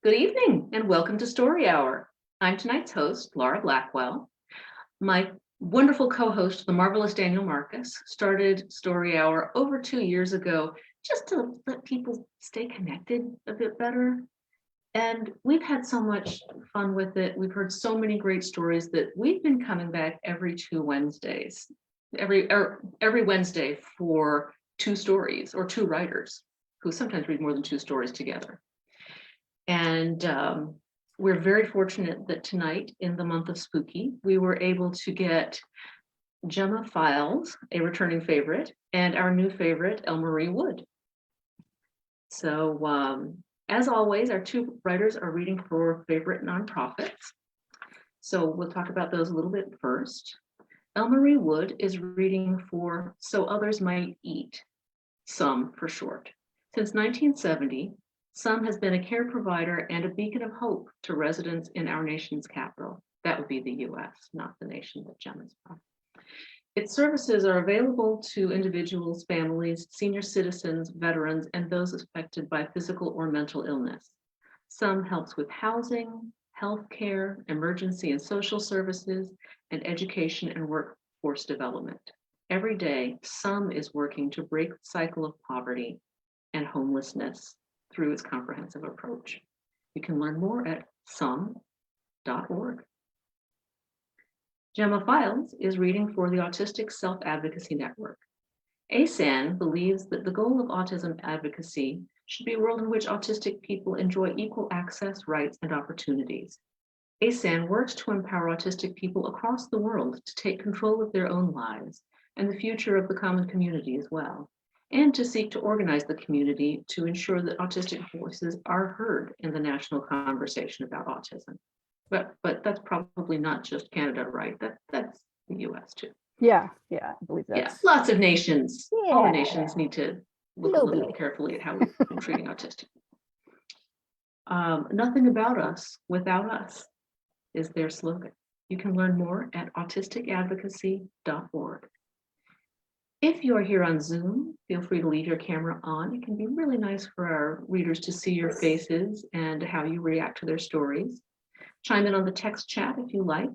Good evening and welcome to Story Hour. I'm tonight's host, Laura Blackwell. My wonderful co-host, the marvelous Daniel Marcus, started Story Hour over 2 years ago just to let people stay connected a bit better. And we've had so much fun with it. We've heard so many great stories that we've been coming back every 2 Wednesdays, every Wednesday for 2 stories or 2 writers who sometimes read more than 2 stories together. And we're very fortunate that tonight, in the month of Spooky, we were able to get Gemma Files, a returning favorite, and our new favorite, Elle-Marie Wood. So as always, our 2 writers are reading for favorite nonprofits. So we'll talk about those a little bit first. Elle-Marie Wood is reading for So Others Might Eat, SOME for short. Since 1970, SOME has been a care provider and a beacon of hope to residents in our nation's capital. That would be the US, not the nation that Gemma's from. Its services are available to individuals, families, senior citizens, veterans, and those affected by physical or mental illness. SOME helps with housing, health care, emergency and social services, and education and workforce development. Every day, SOME is working to break the cycle of poverty and homelessness through its comprehensive approach. You can learn more at some.org. Gemma Files is reading for the Autistic Self-Advocacy Network. ASAN believes that the goal of autism advocacy should be a world in which autistic people enjoy equal access, rights, and opportunities. ASAN works to empower autistic people across the world to take control of their own lives and the future of the common community as well, and to seek to organize the community to ensure that autistic voices are heard in the national conversation about autism. But that's probably not just Canada, right? That's the US too. Yeah, I believe that's. Yeah, lots of nations. Yeah. All the nations need to look a little carefully at how we're treating autistic. Nothing about us without us is their slogan. You can learn more at autisticadvocacy.org. If you are here on Zoom, feel free to leave your camera on. It can be really nice for our readers to see your faces and how you react to their stories. Chime in on the text chat if you like.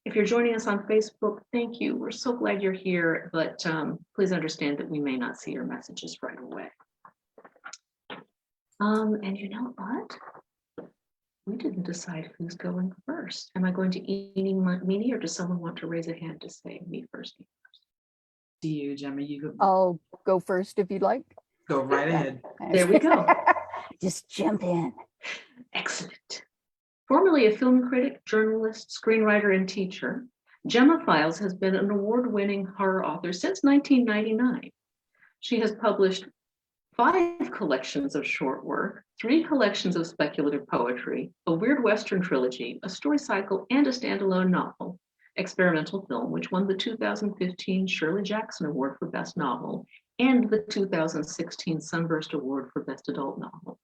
If you're joining us on Facebook, thank you. We're so glad you're here, but please understand that we may not see your messages right away. And you know what? We didn't decide who's going first. Am I going to eeny, meeny, or does someone want to raise a hand to say me first? To you, Gemma. You go. I'll go first if you'd like. Go right ahead. There we go. Just jump in. Excellent. Formerly a film critic, journalist, screenwriter, and teacher, Gemma Files has been an award-winning horror author since 1999. She has published 5 collections of short work, 3 collections of speculative poetry, a Weird Western trilogy, a story cycle, and a standalone novel, experimental film, which won the 2015 Shirley Jackson Award for Best Novel and the 2016 Sunburst Award for Best Adult Novel.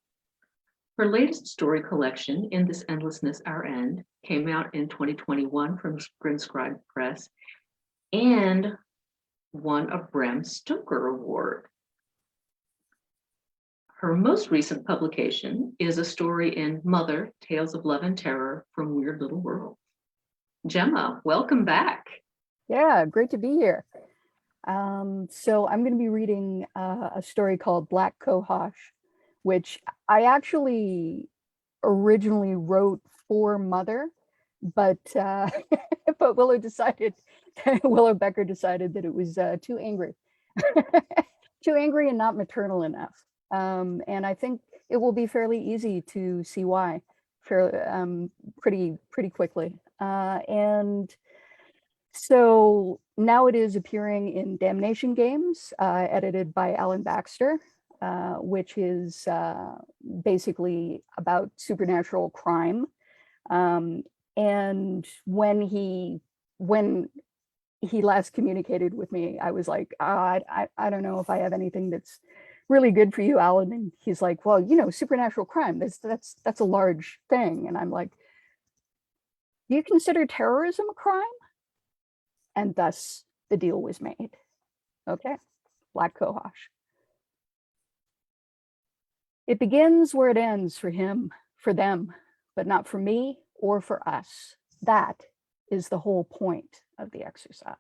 Her latest story collection, In This Endlessness Our End, came out in 2021 from Grinscribe Press and won a Bram Stoker Award. Her most recent publication is a story in Mother, Tales of Love and Terror from Weird Little Worlds. Gemma, welcome back. Yeah, great to be here. So I'm going to be reading a story called Black Cohosh, which I actually originally wrote for Mother, but but Willow Becker decided that it was too angry, too angry and not maternal enough. And I think it will be fairly easy to see why, pretty quickly. And so now it is appearing in Damnation Games, edited by Alan Baxter, which is basically about supernatural crime. And when he last communicated with me, I was like, I don't know if I have anything that's really good for you, Alan. And he's like, well, supernatural crime, that's a large thing. And I'm like, do you consider terrorism a crime? And thus the deal was made. Okay, Black Cohosh. It begins where it ends for him, for them, but not for me or for us. That is the whole point of the exercise.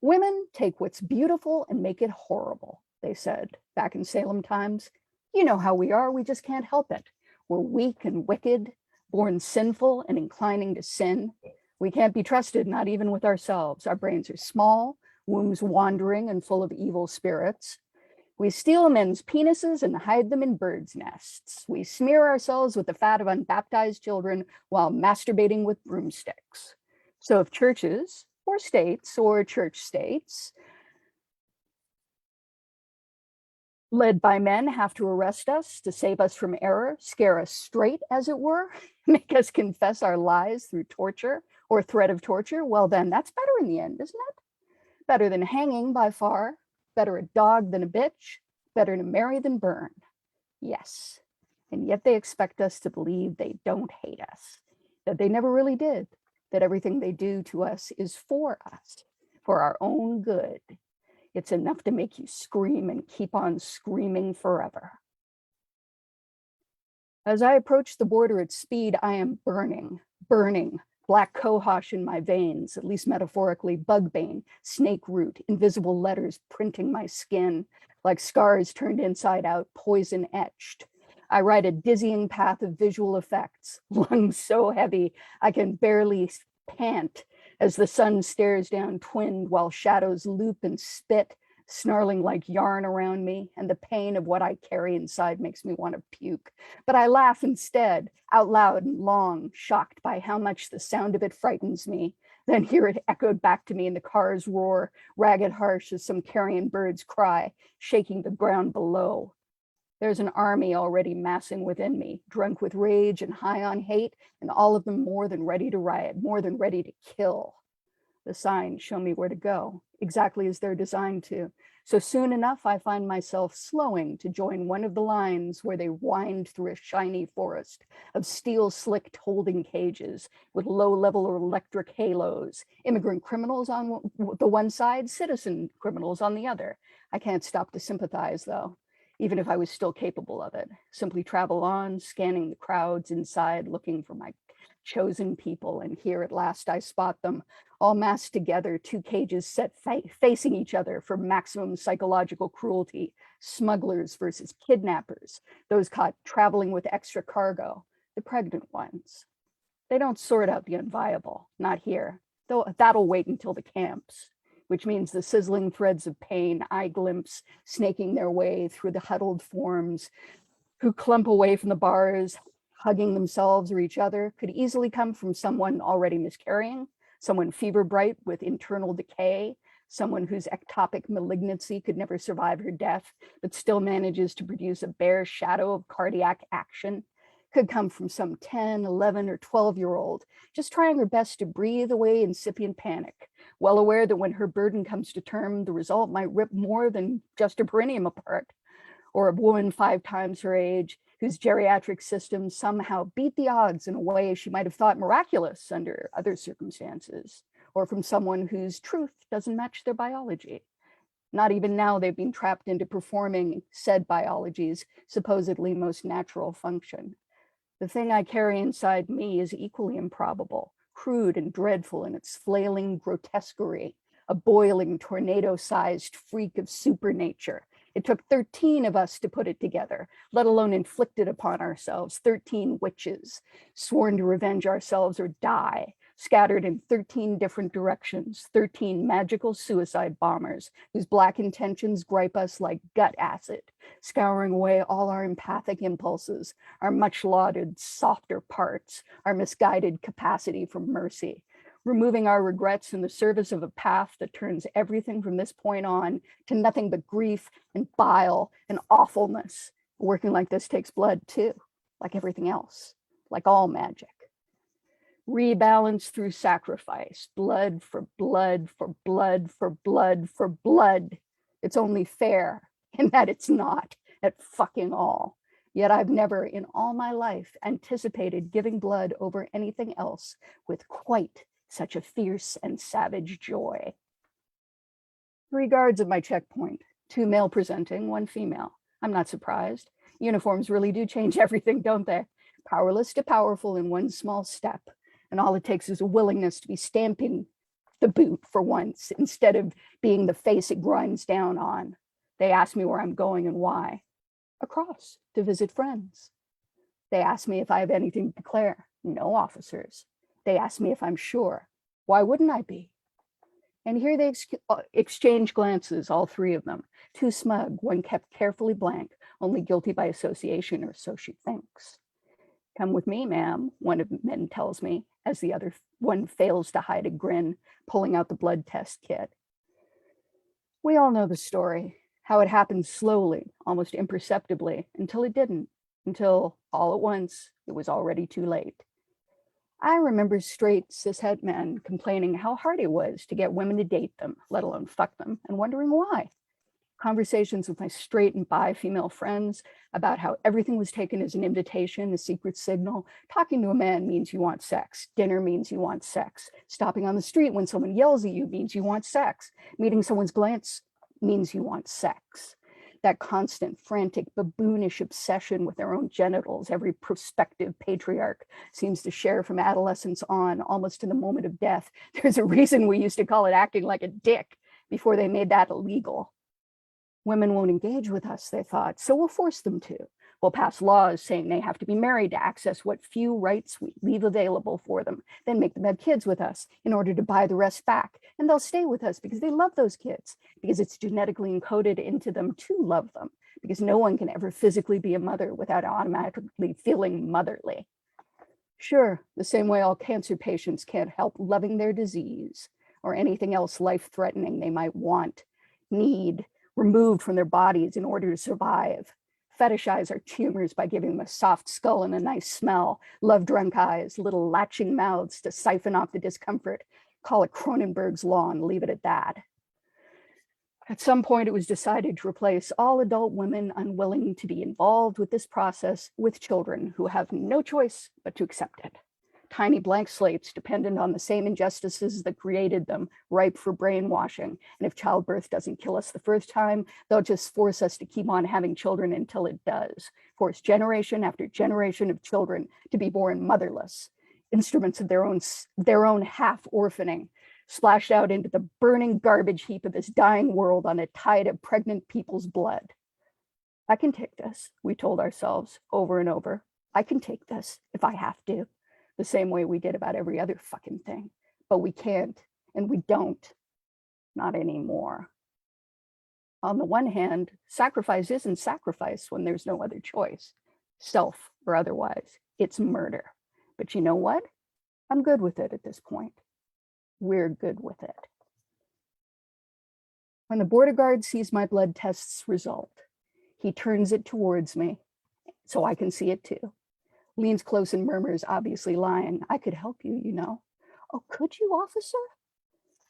Women take what's beautiful and make it horrible, they said back in Salem times. You know how we are, we just can't help it. We're weak and wicked, born sinful and inclining to sin. We can't be trusted, not even with ourselves. Our brains are small, wombs wandering and full of evil spirits. We steal men's penises and hide them in birds' nests. We smear ourselves with the fat of unbaptized children while masturbating with broomsticks. So if churches or states or church states led by men have to arrest us to save us from error, scare us straight, as it were, make us confess our lies through torture or threat of torture, well then that's better in the end, isn't it? Better than hanging by far, better a dog than a bitch, better to marry than burn. Yes, and yet they expect us to believe they don't hate us, that they never really did, that everything they do to us is for us, for our own good. It's enough to make you scream and keep on screaming forever. As I approach the border at speed, I am burning, black cohosh in my veins, at least metaphorically, bugbane, snake root, invisible letters printing my skin, like scars turned inside out, poison etched. I ride a dizzying path of visual effects, lungs so heavy I can barely pant as the sun stares down twinned while shadows loop and spit, snarling like yarn around me, and the pain of what I carry inside makes me want to puke. But I laugh instead, out loud and long, shocked by how much the sound of it frightens me, then hear it echoed back to me in the car's roar, ragged harsh as some carrion bird's cry, shaking the ground below. There's an army already massing within me, drunk with rage and high on hate, and all of them more than ready to riot, more than ready to kill. The signs show me where to go, exactly as they're designed to. So soon enough, I find myself slowing to join one of the lines where they wind through a shiny forest of steel-slicked holding cages with low-level electric halos, immigrant criminals on the one side, citizen criminals on the other. I can't stop to sympathize, though, even if I was still capable of it. Simply travel on, scanning the crowds inside, looking for my chosen people, and here at last I spot them, all massed together, two cages set facing each other for maximum psychological cruelty, smugglers versus kidnappers, those caught traveling with extra cargo, the pregnant ones. They don't sort out the unviable, not here, though that'll wait until the camps, which means the sizzling threads of pain I glimpse snaking their way through the huddled forms who clump away from the bars, hugging themselves or each other, could easily come from someone already miscarrying, someone fever bright with internal decay, someone whose ectopic malignancy could never survive her death, but still manages to produce a bare shadow of cardiac action, could come from some 10, 11, or 12-year-old, just trying her best to breathe away incipient panic, well aware that when her burden comes to term, the result might rip more than just her perineum apart, or a woman 5 times her age, whose geriatric system somehow beat the odds in a way she might have thought miraculous under other circumstances, or from someone whose truth doesn't match their biology. Not even now they've been trapped into performing said biology's supposedly most natural function. The thing I carry inside me is equally improbable, crude and dreadful in its flailing grotesquerie, a boiling tornado-sized freak of supernature. It took 13 of us to put it together, let alone inflict it upon ourselves, 13 witches, sworn to revenge ourselves or die, scattered in 13 different directions, 13 magical suicide bombers whose black intentions gripe us like gut acid, scouring away all our empathic impulses, our much lauded softer parts, our misguided capacity for mercy, removing our regrets in the service of a path that turns everything from this point on to nothing but grief and bile and awfulness. Working like this takes blood too, like everything else, like all magic. Rebalance through sacrifice, blood for blood for blood for blood for blood. It's only fair in that it's not at fucking all. Yet I've never in all my life anticipated giving blood over anything else with quite such a fierce and savage joy. 3 guards at my checkpoint, 2 male presenting, 1 female. I'm not surprised. Uniforms really do change everything, don't they? Powerless to powerful in one small step. And all it takes is a willingness to be stamping the boot for once instead of being the face it grinds down on. They ask me where I'm going and why. Across to visit friends. They ask me if I have anything to declare. No, officers. They ask me if I'm sure. Why wouldn't I be? And here they exchange glances, all three of them. Too smug, one kept carefully blank, only guilty by association, or so she thinks. Come with me, ma'am, one of the men tells me, as the other one fails to hide a grin, pulling out the blood test kit. We all know the story, how it happened slowly, almost imperceptibly, until it didn't, until all at once, it was already too late. I remember straight cishet men complaining how hard it was to get women to date them, let alone fuck them, and wondering why. Conversations with my straight and bi female friends about how everything was taken as an invitation, a secret signal. Talking to a man means you want sex. Dinner means you want sex. Stopping on the street when someone yells at you means you want sex. Meeting someone's glance means you want sex. That constant, frantic, baboonish obsession with their own genitals, every prospective patriarch seems to share from adolescence on, almost to the moment of death. There's a reason we used to call it acting like a dick before they made that illegal. Women won't engage with us, they thought, so we'll force them to. We'll pass laws saying they have to be married to access what few rights we leave available for them, then make them have kids with us in order to buy the rest back. And they'll stay with us because they love those kids, because it's genetically encoded into them to love them, because no one can ever physically be a mother without automatically feeling motherly. Sure, the same way all cancer patients can't help loving their disease or anything else life-threatening they might want, need, removed from their bodies in order to survive. Fetishize our tumors by giving them a soft skull and a nice smell, love-drunk eyes, little latching mouths to siphon off the discomfort. Call it Cronenberg's law and leave it at that. At some point, it was decided to replace all adult women unwilling to be involved with this process with children who have no choice but to accept it. Tiny blank slates dependent on the same injustices that created them, ripe for brainwashing. And if childbirth doesn't kill us the first time, they'll just force us to keep on having children until it does. Force generation after generation of children to be born motherless, instruments of their own half-orphaning, splashed out into the burning garbage heap of this dying world on a tide of pregnant people's blood. I can take this, we told ourselves over and over. I can take this if I have to. The same way we did about every other fucking thing. But we can't, and we don't. Not anymore. On the one hand, sacrifice isn't sacrifice when there's no other choice, self or otherwise. It's murder. But you know what? I'm good with it at this point. We're good with it. When the border guard sees my blood test's result, he turns it towards me so I can see it too. Leans close and murmurs, obviously lying. I could help you, you know. Oh, could you, officer?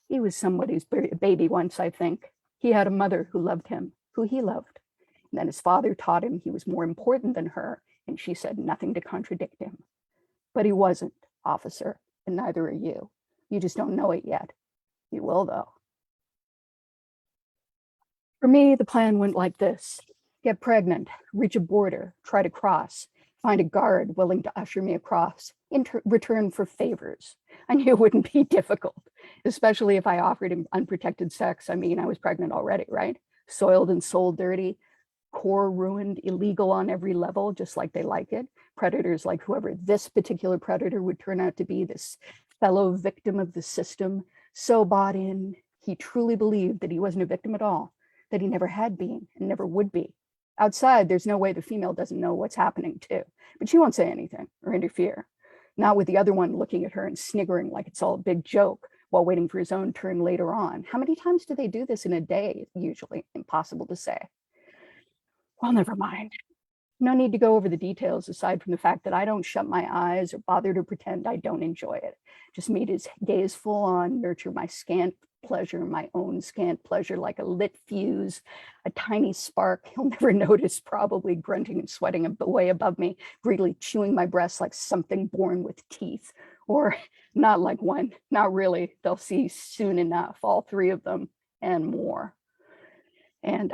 He was somebody's baby once, I think. He had a mother who loved him, who he loved. And then his father taught him he was more important than her, and she said nothing to contradict him. But he wasn't, officer, and neither are you. You just don't know it yet. You will, though. For me, the plan went like this. Get pregnant, reach a border, try to cross, find a guard willing to usher me across in return for favors. I knew it wouldn't be difficult, especially if I offered him unprotected sex. I mean, I was pregnant already, right? Soiled and soul dirty, core ruined, illegal on every level, just like they like it. Predators like whoever this particular predator would turn out to be, this fellow victim of the system, so bought in, he truly believed that he wasn't a victim at all, that he never had been and never would be. Outside, there's no way the female doesn't know what's happening too, but she won't say anything or interfere. Not with the other one looking at her and sniggering like it's all a big joke while waiting for his own turn later on. How many times do they do this in a day? Usually impossible to say. Well, never mind. No need to go over the details aside from the fact that I don't shut my eyes or bother to pretend I don't enjoy it. Just meet his gaze full on, nurture my scant pleasure, my own scant pleasure, like a lit fuse, a tiny spark. He'll never notice, probably grunting and sweating away above me, greedily chewing my breasts like something born with teeth, or not like one, not really. They'll see soon enough, all three of them and more. And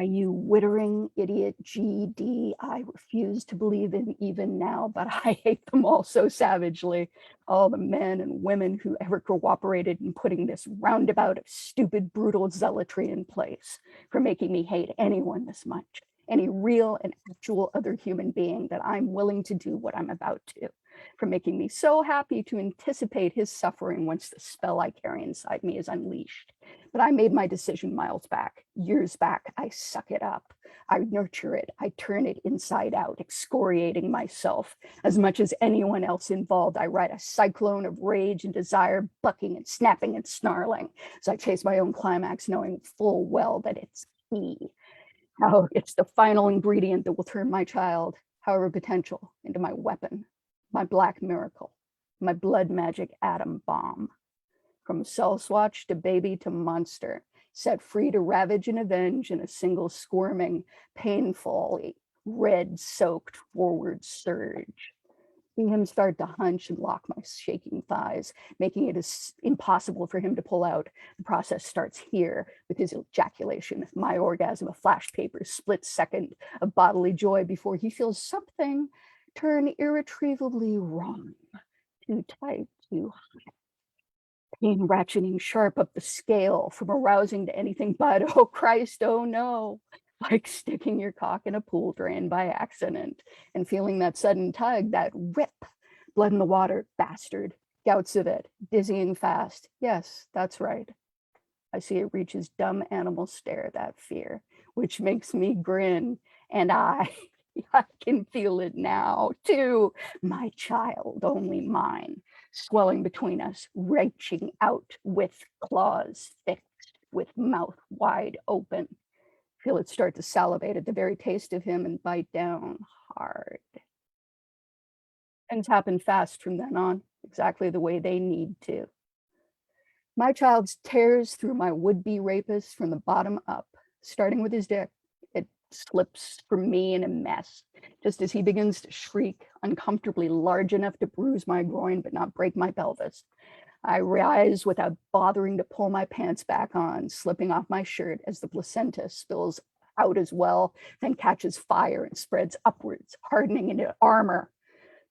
you wittering idiot GD, I refuse to believe in even now, but I hate them all so savagely. All the men and women who ever cooperated in putting this roundabout of stupid, brutal zealotry in place for making me hate anyone this much, any real and actual other human being that I'm willing to do what I'm about to, for making me so happy to anticipate his suffering once the spell I carry inside me is unleashed. But I made my decision miles back, years back. I suck it up. I nurture it. I turn it inside out, excoriating myself. As much as anyone else involved, I ride a cyclone of rage and desire, bucking and snapping and snarling as I chase my own climax, knowing full well that it's he. How it's the final ingredient that will turn my child, however potential, into my weapon, my black miracle, my blood magic atom bomb. From cell swatch to baby to monster, set free to ravage and avenge in a single squirming, painfully red-soaked forward surge. See him start to hunch and lock my shaking thighs, making it impossible for him to pull out. The process starts here with his ejaculation, my orgasm, a flash paper split second of bodily joy before he feels something turn irretrievably wrong, too tight, too hot. Pain ratcheting sharp up the scale from arousing to anything but, oh Christ, oh no. Like sticking your cock in a pool drain by accident and feeling that sudden tug, that rip, blood in the water, bastard, gouts of it, dizzying fast. Yes, that's right. I see it reach his dumb animal stare, that fear, which makes me grin. And I can feel it now too. My child, only mine, swelling between us, reaching out with claws fixed, with mouth wide open. Feel it start to salivate at the very taste of him and bite down hard. Things happen fast from then on, exactly the way they need to. My child tears through my would-be rapist from the bottom up, starting with his dick. It slips from me in a mess, just as he begins to shriek, uncomfortably large enough to bruise my groin but not break my pelvis. I rise without bothering to pull my pants back on, slipping off my shirt as the placenta spills out as well, then catches fire and spreads upwards, hardening into armor.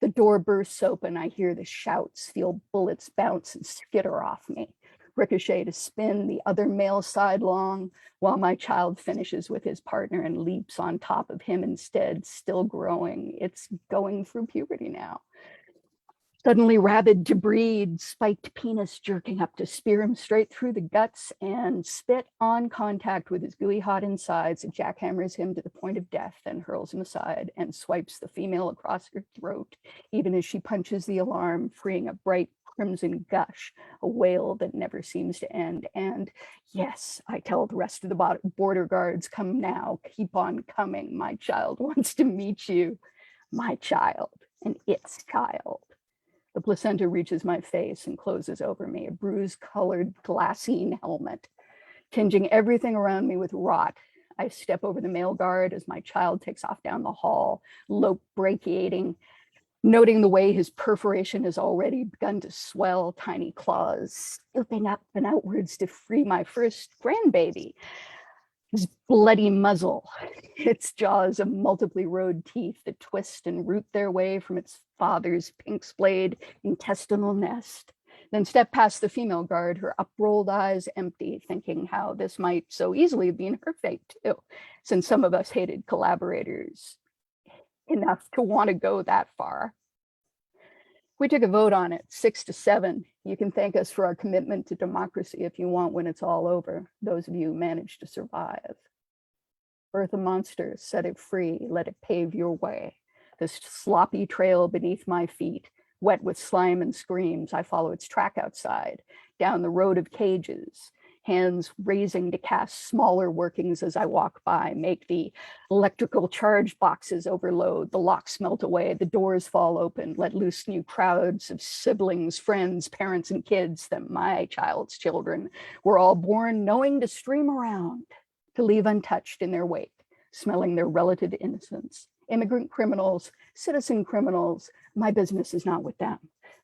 The door bursts open. I hear the shouts, feel bullets bounce and skitter off me, ricochet to spin the other male sidelong, while my child finishes with his partner and leaps on top of him instead, still growing. It's going through puberty now. Suddenly rabid to breed, spiked penis jerking up to spear him straight through the guts, and spit on contact with his gooey hot insides, it jackhammers him to the point of death, then hurls him aside and swipes the female across her throat, even as she punches the alarm, freeing a bright crimson gush, a wail that never seems to end. And yes, I tell the rest of the border guards, come now, keep on coming. My child wants to meet you. My child and its child. The placenta reaches my face and closes over me, a bruise-colored glassine helmet, tinging everything around me with rot. I step over the male guard as my child takes off down the hall, lope brachiating, noting the way his perforation has already begun to swell, tiny claws scooping up and outwards to free my first grandbaby. His bloody muzzle, its jaws of multiply rowed teeth that twist and root their way from its father's pink-splayed intestinal nest. Then step past the female guard, her uprolled eyes empty, thinking how this might so easily have been her fate too, since some of us hated collaborators enough to want to go that far. We took a vote on it, 6-7. You can thank us for our commitment to democracy if you want when it's all over. Those of you who managed to survive. Birth a monster, set it free, let it pave your way. This sloppy trail beneath my feet, wet with slime and screams, I follow its track outside, down the road of cages, hands raising to cast smaller workings as I walk by, make the electrical charge boxes overload, the locks melt away, the doors fall open, let loose new crowds of siblings, friends, parents, and kids that my child's children were all born knowing to stream around, to leave untouched in their wake, smelling their relative innocence. Immigrant criminals, citizen criminals, my business is not with them.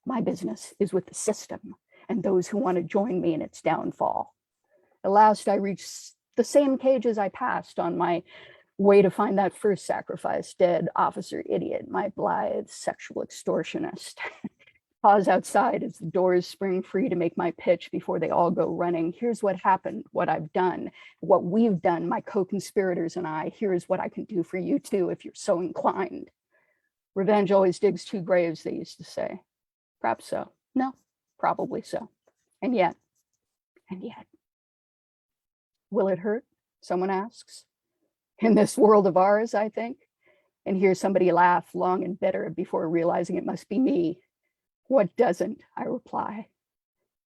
My business is with the system and those who want to join me in its downfall. At last, I reached the same cages I passed on my way to find that first sacrifice, dead officer idiot, my blithe sexual extortionist. Pause outside as the doors spring free to make my pitch before they all go running. Here's what happened, what I've done, what we've done, my co-conspirators and I. Here's what I can do for you too, if you're so inclined. Revenge always digs two graves, they used to say. Perhaps so. No, probably so. And yet, will it hurt? Someone asks. In this world of ours, I think, and hear somebody laugh long and bitter before realizing it must be me. What doesn't? I reply.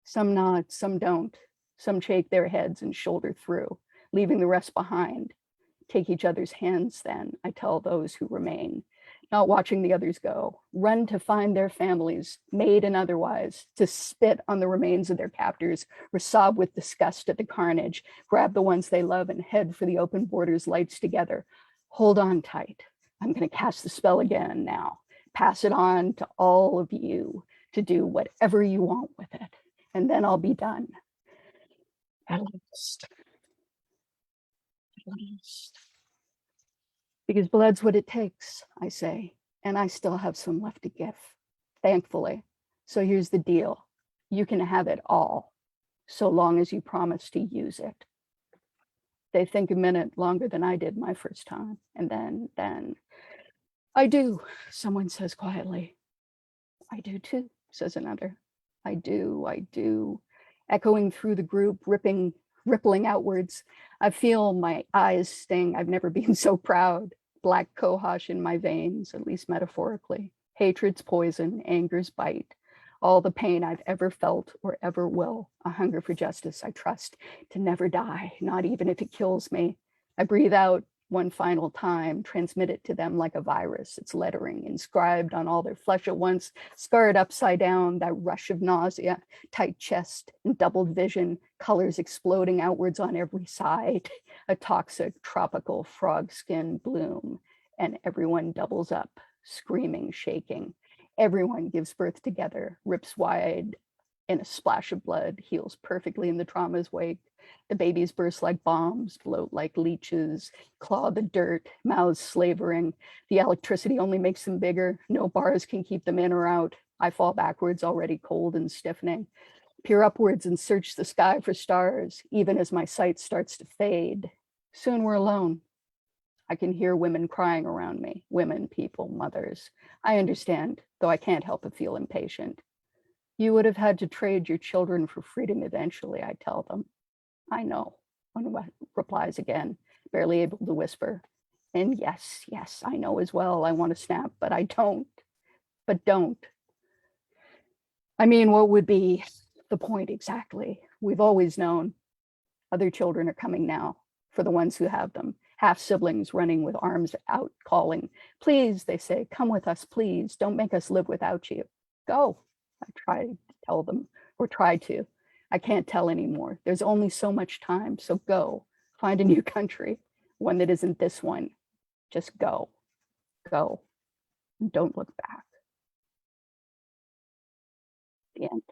Some nod, some don't. Some shake their heads and shoulder through, leaving the rest behind. Take each other's hands then, I tell those who remain, not watching the others go. Run to find their families, maid and otherwise, to spit on the remains of their captors or sob with disgust at the carnage. Grab the ones they love and head for the open borders, lights together. Hold on tight. I'm going to cast the spell again now. Pass it on to all of you to do whatever you want with it. And then I'll be done. At least. At least. Because blood's what it takes, I say. And I still have some left to give, thankfully. So here's the deal. You can have it all, so long as you promise to use it. They think a minute longer than I did my first time. And then, I do, someone says quietly. I do too, says another. I do. Echoing through the group, rippling outwards. I feel my eyes sting. I've never been so proud. Black cohosh in my veins, at least metaphorically. Hatred's poison, anger's bite. All the pain I've ever felt or ever will. A hunger for justice, I trust, to never die, not even if it kills me. I breathe out one final time, transmit it to them like a virus. It's lettering inscribed on all their flesh at once, scarred upside down, that rush of nausea, tight chest and doubled vision, colors exploding outwards on every side, a toxic tropical frog skin bloom, and everyone doubles up, screaming, shaking. Everyone gives birth together, rips wide in a splash of blood, heals perfectly in the trauma's wake. The babies burst like bombs, bloat like leeches, claw the dirt, mouths slavering. The electricity only makes them bigger. No bars can keep them in or out. I fall backwards, already cold and stiffening. Peer upwards and search the sky for stars, even as my sight starts to fade. Soon we're alone. I can hear women crying around me, women, people, mothers. I understand, though I can't help but feel impatient. You would have had to trade your children for freedom eventually, I tell them. I know, one replies again, barely able to whisper. And yes, I know as well, I want to snap, but I don't. But don't. I mean, what would be the point exactly? We've always known. Other children are coming now, for the ones who have them. Half siblings running with arms out, calling. Please, they say, come with us, please. Don't make us live without you. Go. I try to tell them, or try to. I can't tell anymore. There's only so much time, so go. Find a new country, one that isn't this one. Just go. Go. And don't look back. The end.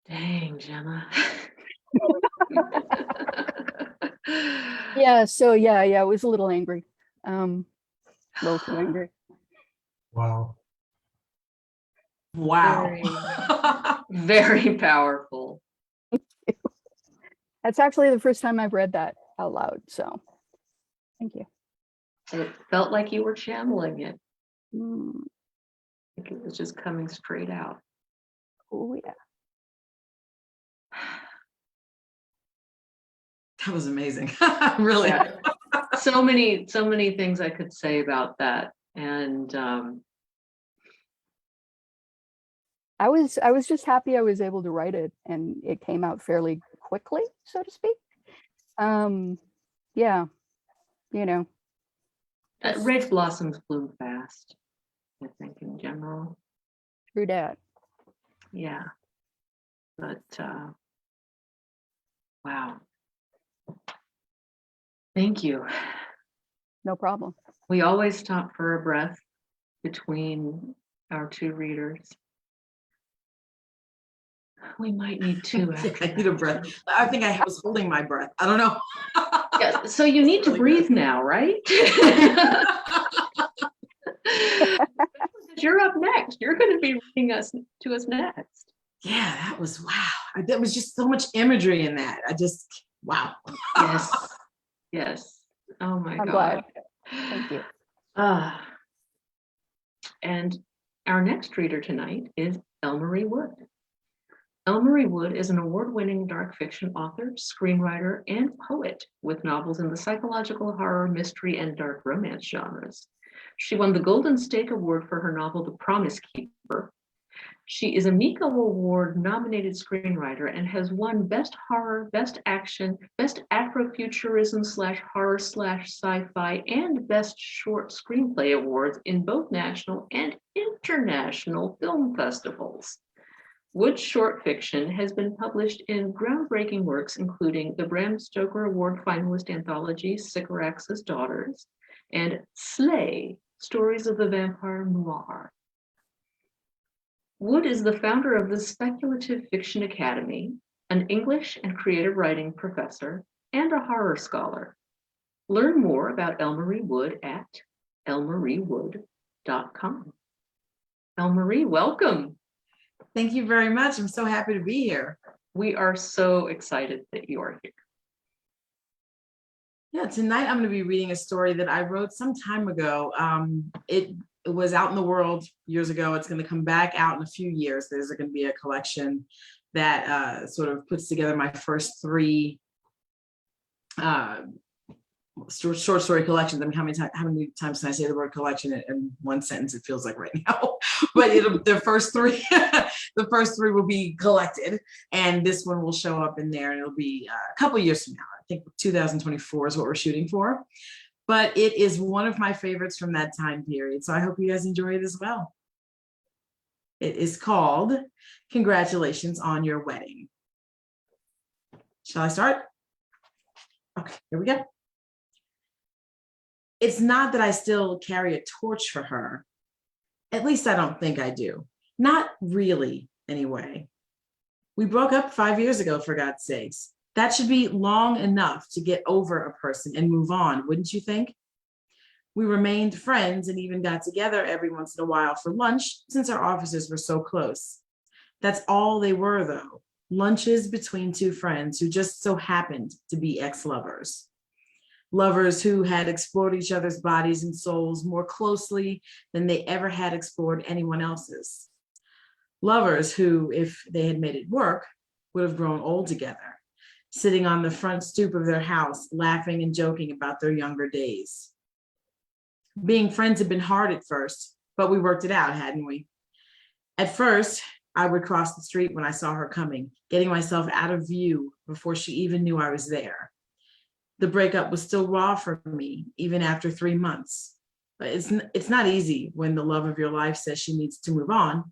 Dang, Gemma. Yeah, so yeah, I was a little angry. A little too angry. Wow. Wow. Very powerful. That's actually the first time I've read that out loud, so thank you. It felt like you were channeling it. Mm. Like it was just coming straight out. Oh yeah. That was amazing. Really. Yeah. So many things I could say about that. And I was just happy I was able to write it and it came out fairly quickly, so to speak. Yeah, you know. Rage blossoms bloom fast, I think, in general. True that. Yeah. But wow. Thank you. No problem. We always stop for a breath between our two readers. We might need two. I need a breath. I think I was holding my breath. I don't know. Yeah, so you need to Really breathe good. now, right? You're up next. You're going to be reading to us next. Yeah, that was wow. There was just so much imagery in that. Wow. Yes. Yes. Oh my I'm God. glad. Thank you. And our next reader tonight is Elmarie Wood. Elmarie Wood is an award-winning dark fiction author, screenwriter, and poet with novels in the psychological horror, mystery, and dark romance genres. She won the Golden Stake Award for her novel, The Promise Keeper. She is a Miko Award nominated screenwriter and has won Best Horror, Best Action, Best Afrofuturism / horror / sci-fi, and Best Short Screenplay Awards in both national and international film festivals. Wood's short fiction has been published in groundbreaking works, including the Bram Stoker Award finalist anthology, Sycorax's Daughters, and Slay, Stories of the Vampire Noir. Wood is the founder of the Speculative Fiction Academy, an English and creative writing professor, and a horror scholar. Learn more about Elmarie Wood at elmariewood.com. Elmarie, welcome. Thank you very much. I'm so happy to be here. We are so excited that you are here. Yeah, tonight I'm going to be reading a story that I wrote some time ago. It was out in the world years ago. It's going to come back out in a few years. There's going to be a collection that sort of puts together my first three short story collections. I mean, how many times can I say the word collection in one sentence? It feels like right now, but the first three, the first three will be collected, and this one will show up in there, and it'll be a couple years from now. I think 2024 is what we're shooting for, but it is one of my favorites from that time period. So I hope you guys enjoy it as well. It is called Congratulations on Your Wedding. Shall I start? Okay, here we go. It's not that I still carry a torch for her. At least I don't think I do. Not really, anyway. We broke up 5 years ago, for God's sakes. That should be long enough to get over a person and move on, wouldn't you think? We remained friends and even got together every once in a while for lunch since our offices were so close. That's all they were, though. Lunches between two friends who just so happened to be ex-lovers. Lovers who had explored each other's bodies and souls more closely than they ever had explored anyone else's. Lovers who, if they had made it work, would have grown old together, sitting on the front stoop of their house, laughing and joking about their younger days. Being friends had been hard at first, but we worked it out, hadn't we? At first, I would cross the street when I saw her coming, getting myself out of view before she even knew I was there. The breakup was still raw for me, even after 3 months. But it's not easy when the love of your life says she needs to move on,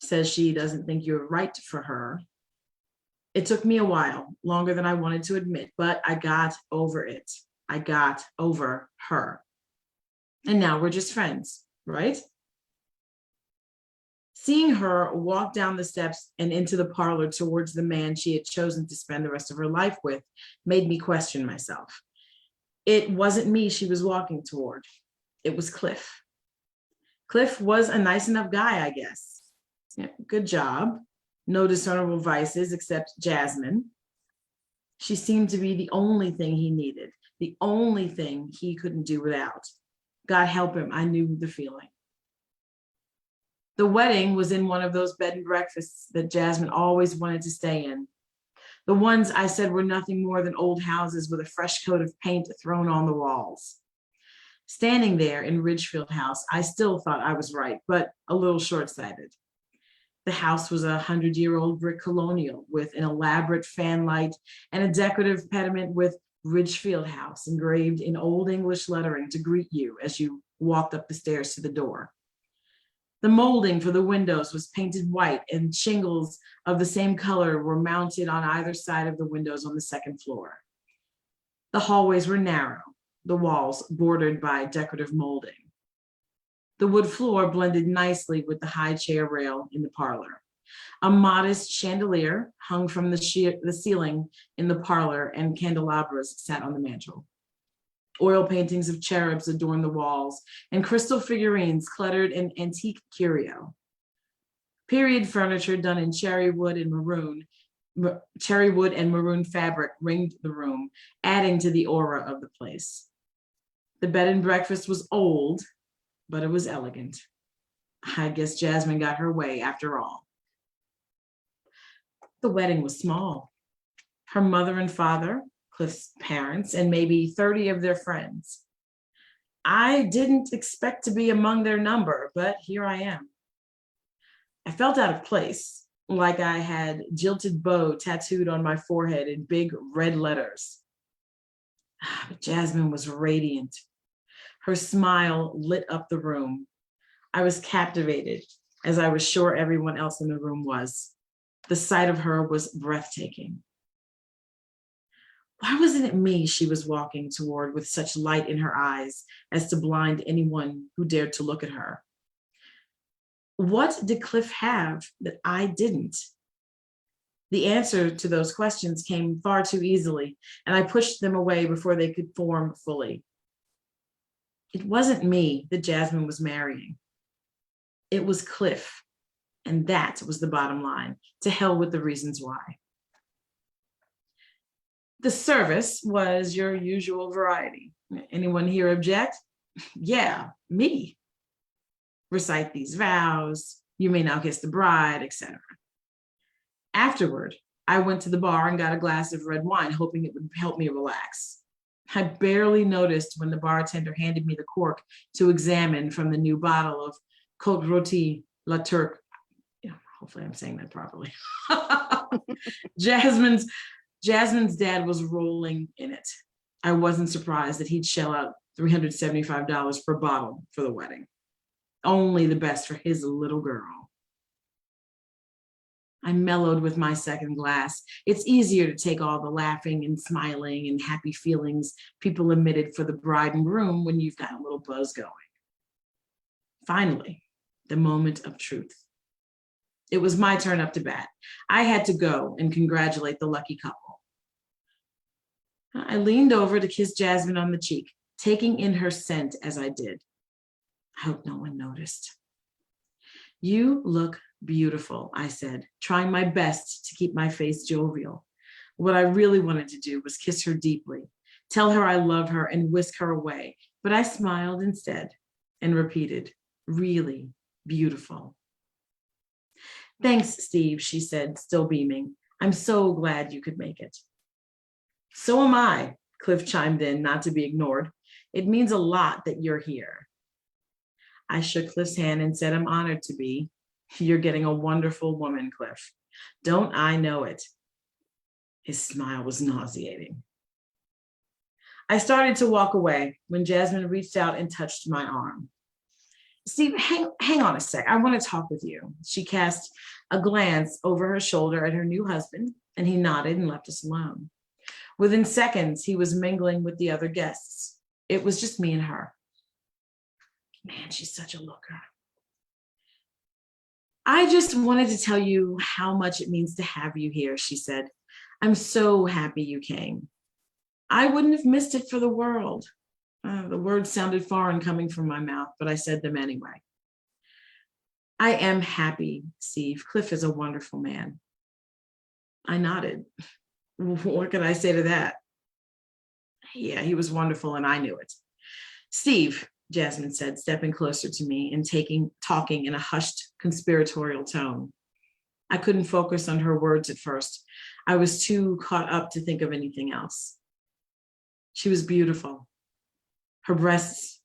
says she doesn't think you're right for her. It took me a while, longer than I wanted to admit, but I got over it. I got over her. And now we're just friends, right? Seeing her walk down the steps and into the parlor towards the man she had chosen to spend the rest of her life with made me question myself. It wasn't me she was walking toward. It was Cliff. Cliff was a nice enough guy, I guess. Yeah, good job. No discernible vices except Jasmine. She seemed to be the only thing he needed, the only thing he couldn't do without. God help him, I knew the feeling. The wedding was in one of those bed and breakfasts that Jasmine always wanted to stay in. The ones I said were nothing more than old houses with a fresh coat of paint thrown on the walls. Standing there in Ridgefield House, I still thought I was right, but a little short-sighted. The house was a 100-year-old brick colonial with an elaborate fan light and a decorative pediment with Ridgefield House engraved in Old English lettering to greet you as you walked up the stairs to the door. The molding for the windows was painted white, and shingles of the same color were mounted on either side of the windows on the second floor. The hallways were narrow, the walls bordered by decorative molding. The wood floor blended nicely with the high chair rail in the parlor. A modest chandelier hung from the ceiling in the parlor, and candelabras sat on the mantel. Oil paintings of cherubs adorned the walls, and crystal figurines cluttered an antique curio. Period furniture done in cherry wood and maroon fabric ringed the room, adding to the aura of the place. The bed and breakfast was old, but it was elegant. I guess Jasmine got her way after all. The wedding was small. Her mother and father, Cliff's parents, and maybe 30 of their friends. I didn't expect to be among their number, but here I am. I felt out of place, like I had jilted bow tattooed on my forehead in big red letters. But Jasmine was radiant. Her smile lit up the room. I was captivated, as I was sure everyone else in the room was. The sight of her was breathtaking. Why wasn't it me she was walking toward with such light in her eyes as to blind anyone who dared to look at her? What did Cliff have that I didn't? The answer to those questions came far too easily, and I pushed them away before they could form fully. It wasn't me that Jasmine was marrying. It was Cliff, and that was the bottom line. To hell with the reasons why. The service was your usual variety. Anyone here object? Yeah, me. Recite these vows. You may now kiss the bride, etc. Afterward, I went to the bar and got a glass of red wine, hoping it would help me relax. I barely noticed when the bartender handed me the cork to examine from the new bottle of Côte Rôtie La Turque. Hopefully I'm saying that properly. Jasmine's dad was rolling in it. I wasn't surprised that he'd shell out $375 per bottle for the wedding. Only the best for his little girl. I mellowed with my second glass. It's easier to take all the laughing and smiling and happy feelings people emitted for the bride and groom when you've got a little buzz going. Finally, the moment of truth. It was my turn up to bat. I had to go and congratulate the lucky couple. I leaned over to kiss Jasmine on the cheek, taking in her scent as I did. I hope no one noticed. You look beautiful, I said, trying my best to keep my face jovial. What I really wanted to do was kiss her deeply, tell her I love her and whisk her away, but I smiled instead and repeated, really beautiful. Thanks, Steve, she said, still beaming. I'm so glad you could make it. So am I, Cliff chimed in, not to be ignored. It means a lot that you're here. I shook Cliff's hand and said, I'm honored to be. You're getting a wonderful woman, Cliff. Don't I know it? His smile was nauseating. I started to walk away when Jasmine reached out and touched my arm. Steve, hang on a sec. I want to talk with you. She cast a glance over her shoulder at her new husband, and he nodded and left us alone. Within seconds, he was mingling with the other guests. It was just me and her. Man, she's such a looker. I just wanted to tell you how much it means to have you here, she said. I'm so happy you came. I wouldn't have missed it for the world. The words sounded foreign coming from my mouth, but I said them anyway. I am happy, Steve. Cliff is a wonderful man. I nodded. What could I say to that? Yeah, he was wonderful, and I knew it. Steve, Jasmine said, stepping closer to me and talking in a hushed, conspiratorial tone. I couldn't focus on her words at first. I was too caught up to think of anything else. She was beautiful. Her breasts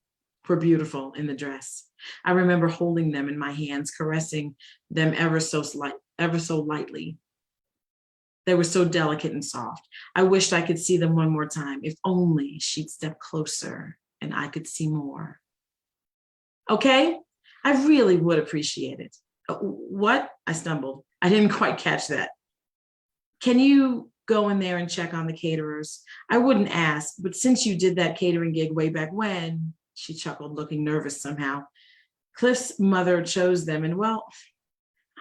were beautiful in the dress. I remember holding them in my hands, caressing them ever so lightly. They were so delicate and soft. I wished I could see them one more time. If only she'd step closer and I could see more. Okay, I really would appreciate it. What? I stumbled. I didn't quite catch that. Can you go in there and check on the caterers? I wouldn't ask, but since you did that catering gig way back when, she chuckled, looking nervous somehow. Cliff's mother chose them, and well,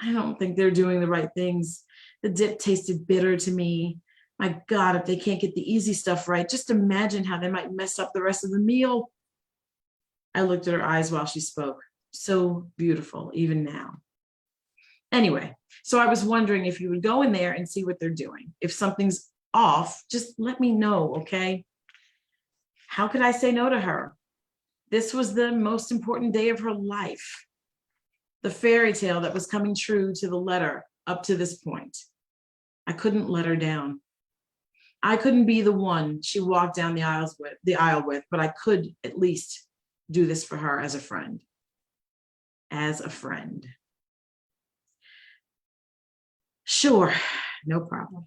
I don't think they're doing the right things. The dip tasted bitter to me. My God, if they can't get the easy stuff right, just imagine how they might mess up the rest of the meal. I looked at her eyes while she spoke. So beautiful, even now. Anyway, so I was wondering if you would go in there and see what they're doing. If something's off, just let me know, okay? How could I say no to her? This was the most important day of her life. The fairy tale that was coming true to the letter up to this point. I couldn't let her down. I couldn't be the one she walked down the aisle with, but I could at least do this for her as a friend. As a friend. Sure, no problem.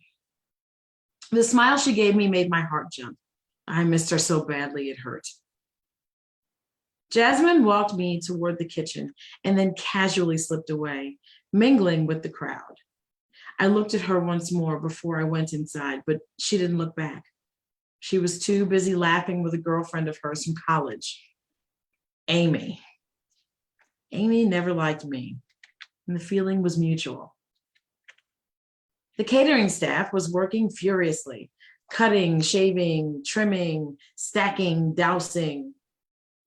The smile she gave me made my heart jump. I missed her so badly it hurt. Jasmine walked me toward the kitchen and then casually slipped away, mingling with the crowd. I looked at her once more before I went inside, but she didn't look back. She was too busy laughing with a girlfriend of hers from college, Amy. Amy never liked me, and the feeling was mutual. The catering staff was working furiously, cutting, shaving, trimming, stacking, dousing.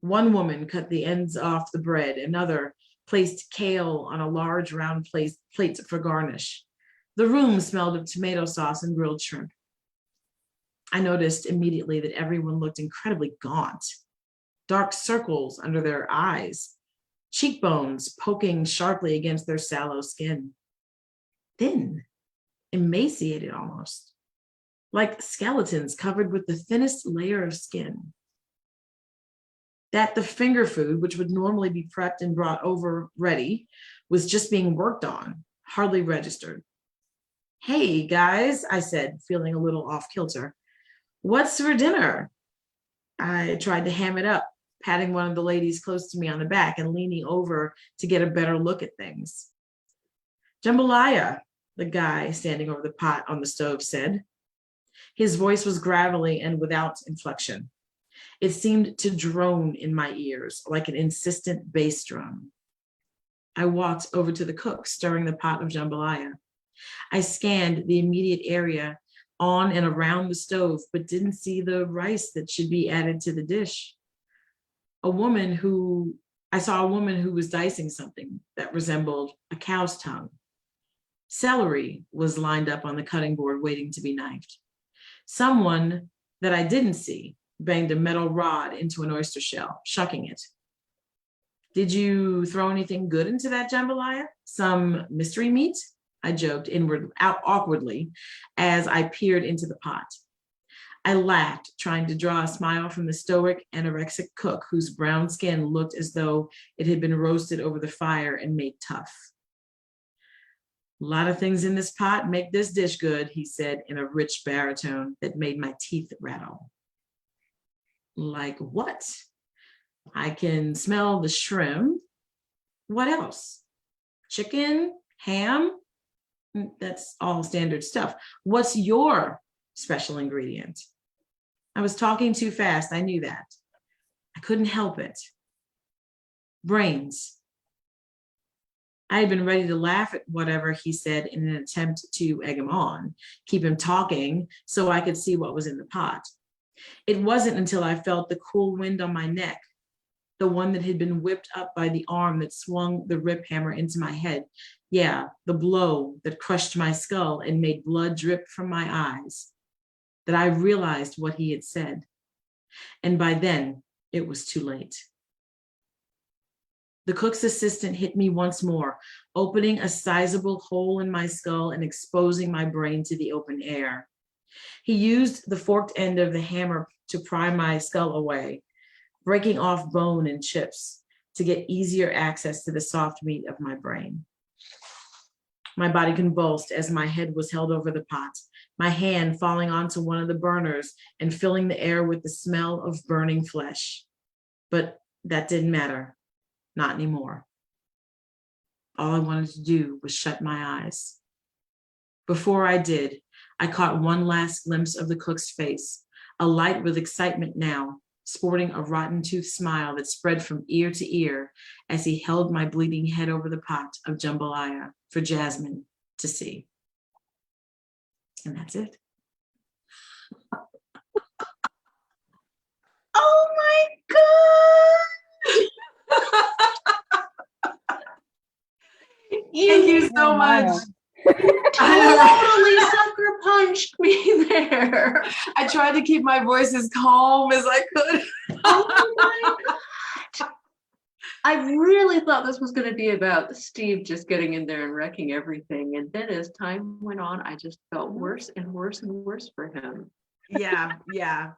One woman cut the ends off the bread, another placed kale on a large round plate for garnish. The room smelled of tomato sauce and grilled shrimp. I noticed immediately that everyone looked incredibly gaunt, dark circles under their eyes, cheekbones poking sharply against their sallow skin. Thin, emaciated almost, like skeletons covered with the thinnest layer of skin. That the finger food, which would normally be prepped and brought over ready, was just being worked on, hardly registered. Hey, guys, I said, feeling a little off kilter. What's for dinner? I tried to ham it up, patting one of the ladies close to me on the back and leaning over to get a better look at things. Jambalaya, the guy standing over the pot on the stove said. His voice was gravelly and without inflection. It seemed to drone in my ears like an insistent bass drum. I walked over to the cook, stirring the pot of jambalaya. I scanned the immediate area on and around the stove, but didn't see the rice that should be added to the dish. I saw a woman who was dicing something that resembled a cow's tongue. Celery was lined up on the cutting board waiting to be knifed. Someone that I didn't see banged a metal rod into an oyster shell, shucking it. Did you throw anything good into that jambalaya? Some mystery meat? I joked awkwardly as I peered into the pot. I laughed, trying to draw a smile from the stoic, anorexic cook whose brown skin looked as though it had been roasted over the fire and made tough. A lot of things in this pot make this dish good, he said in a rich baritone that made my teeth rattle. Like what? I can smell the shrimp. What else? Chicken? Ham? That's all standard stuff. What's your special ingredient? I was talking too fast. I knew that. I couldn't help it. Brains. I had been ready to laugh at whatever he said in an attempt to egg him on, keep him talking so I could see what was in the pot. It wasn't until I felt the cool wind on my neck, the one that had been whipped up by the arm that swung the rip hammer into my head. Yeah, the blow that crushed my skull and made blood drip from my eyes, that I realized what he had said. And by then, it was too late. The cook's assistant hit me once more, opening a sizable hole in my skull and exposing my brain to the open air. He used the forked end of the hammer to pry my skull away, breaking off bone and chips to get easier access to the soft meat of my brain. My body convulsed as my head was held over the pot, my hand falling onto one of the burners and filling the air with the smell of burning flesh. But that didn't matter, not anymore. All I wanted to do was shut my eyes. Before I did, I caught one last glimpse of the cook's face, alight with excitement now, sporting a rotten tooth smile that spread from ear to ear as he held my bleeding head over the pot of jambalaya for Jasmine to see. And that's it. Oh my God. Thank you so much. Totally sucker punched me there. I tried to keep my voice as calm as I could. Oh my God. I really thought this was going to be about Steve just getting in there and wrecking everything. And then as time went on, I just felt worse and worse and worse for him. Yeah.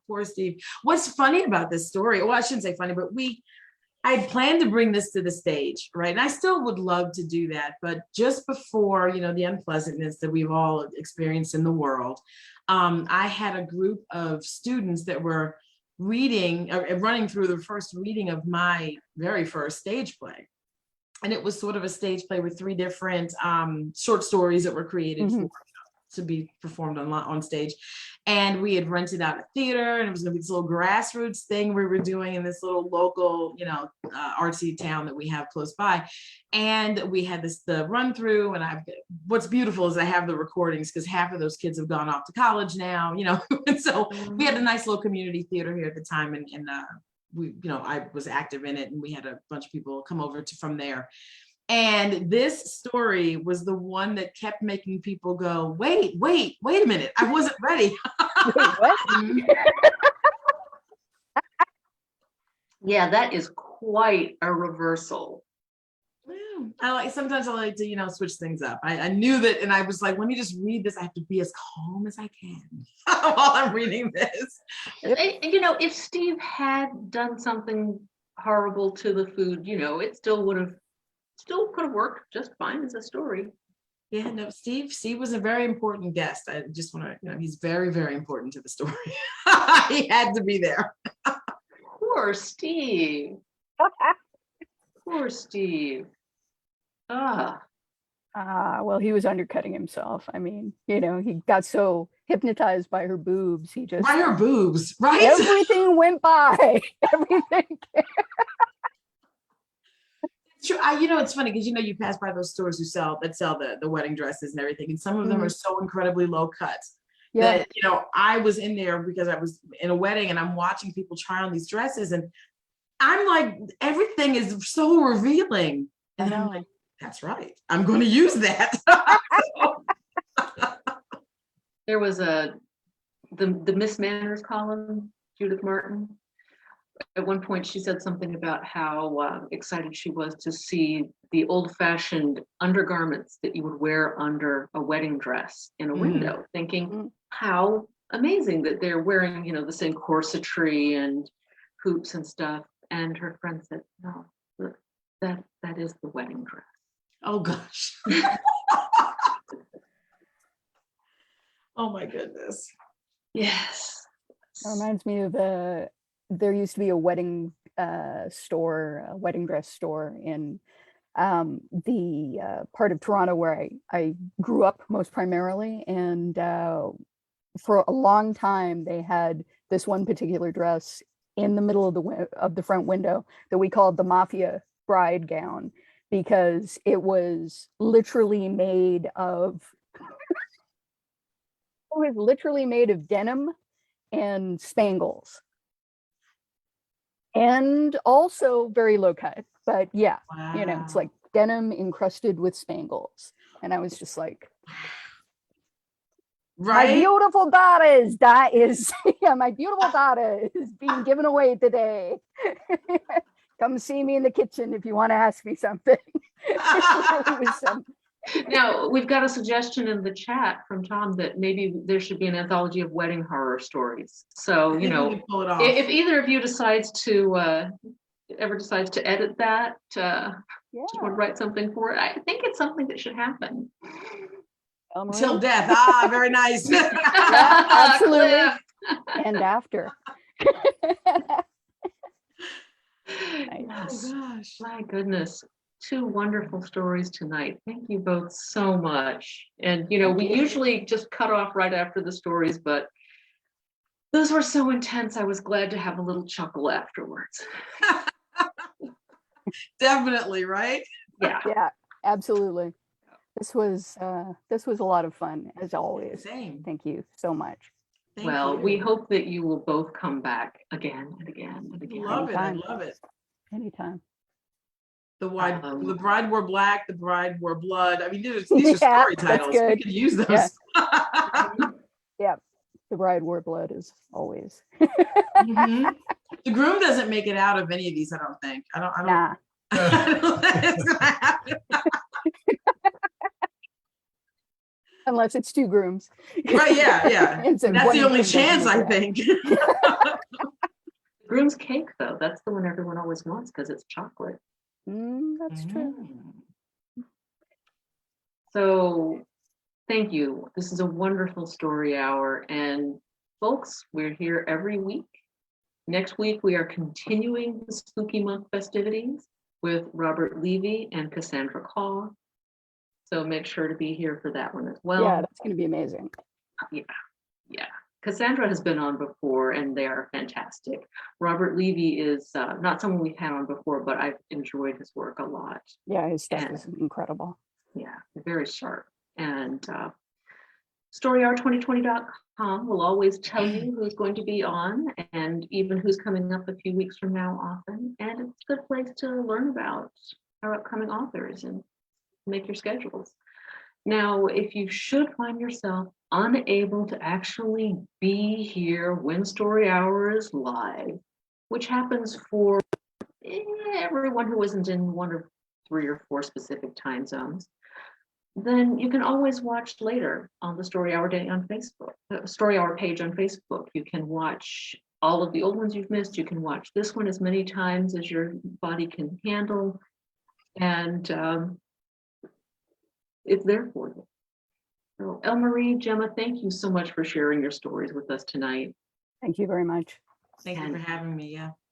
Poor Steve. What's funny about this story? Well, I shouldn't say funny, but I had planned to bring this to the stage, right? And I still would love to do that. But just before, the unpleasantness that we've all experienced in the world, I had a group of students that were running through the first reading of my very first stage play. And it was sort of a stage play with 3 different short stories that were created to be performed on stage. And we had rented out a theater, and it was going to be this little grassroots thing we were doing in this little local, artsy town that we have close by. And we had the run through, and what's beautiful is I have the recordings because half of those kids have gone off to college now, and so we had a nice little community theater here at the time, and we, I was active in it, and we had a bunch of people come over from there. And this story was the one that kept making people go, wait a minute. I wasn't ready. Wait, what? Yeah, that is quite a reversal. Sometimes I like to, switch things up. I knew that, and I was like, let me just read this. I have to be as calm as I can while I'm reading this. And, if Steve had done something horrible to the food, it still could have worked just fine as a story. Yeah, no, Steve was a very important guest. I just want to, he's very, very important to the story. He had to be there. Poor Steve. Poor Steve. Well, he was undercutting himself. I mean, he got so hypnotized by her boobs. By her boobs, right? Everything went by. Everything. True. It's funny because you pass by those stores that sell the wedding dresses and everything, and some of them are so incredibly low cut. Yeah. That I was in there because I was in a wedding and I'm watching people try on these dresses, and I'm like, everything is so revealing. And I'm like, that's right. I'm going to use that. There was the Miss Manners column, Judith Martin. At one point, she said something about how excited she was to see the old-fashioned undergarments that you would wear under a wedding dress in a window, thinking how amazing that they're wearing, the same corsetry and hoops and stuff. And her friend said, no, that is the wedding dress. Oh, gosh. Oh, my goodness. Yes. That reminds me of there used to be a wedding store, a wedding dress store in the part of Toronto where I grew up most primarily. And for a long time, they had this one particular dress in the middle of the front window that we called the Mafia bride gown, because it was literally made of denim and spangles, and also very low cut. But yeah, Wow. it's like denim encrusted with spangles. And I was just like, right? My beautiful daughter is being given away today. Come see me in the kitchen if you want to ask me something. Now, we've got a suggestion in the chat from Tom that maybe there should be an anthology of wedding horror stories. So, pull it off. if either of you ever decides to edit that, just want to write something for it, I think it's something that should happen. Till death. Very nice. Yeah, absolutely. And after. Nice. Oh, gosh. My goodness. 2 wonderful stories tonight. Thank you both so much. And we usually just cut off right after the stories, but Those were so intense. I was glad to have a little chuckle afterwards. Definitely, right? Yeah. Yeah, absolutely. This was a lot of fun as always. Same. Thank you so much. Thank Well, you. we hope that you will both come back again and again and again. Love it. I Anytime. love it. Anytime. The bride wore black, the bride wore blood. I mean, these are Yeah, story that's titles. We good. could use those. Yeah. Yeah. The bride wore blood as always. Mhm. The groom doesn't make it out of any of these, I don't think. I don't Nah. I don't think it's gonna happen. Unless it's two grooms. Right, yeah. And so That's one the of only them doesn't chance, make I it out. think. Groom's cake, though, that's the one everyone always wants because it's chocolate. That's true. Mm. So thank you. This is a wonderful story hour. And folks, we're here every week. Next week, we are continuing the Spooky Month festivities with Robert Levy and Cassandra Caw. So make sure to be here for that one as well. Yeah, that's going to be amazing. Yeah. Cassandra has been on before and they are fantastic. Robert Levy is not someone we've had on before, but I've enjoyed his work a lot. Yeah, his stuff And is incredible. yeah, very sharp. And StoryHour2020.com will always tell you who's going to be on and even who's coming up a few weeks from now often. And it's a good place to learn about our upcoming authors and make your schedules. Now, if you should find yourself unable to actually be here when Story Hour is live, which happens for everyone who isn't in one of 3 or 4 specific time zones, then you can always watch later on the Story Hour Day on Facebook, Story Hour page on Facebook. You can watch all of the old ones you've missed. You can watch this one as many times as your body can handle. And it's there for you. So, Elle-Marie, Gemma, thank you so much for sharing your stories with us tonight. Thank you very much. Thank you for having me. Yeah.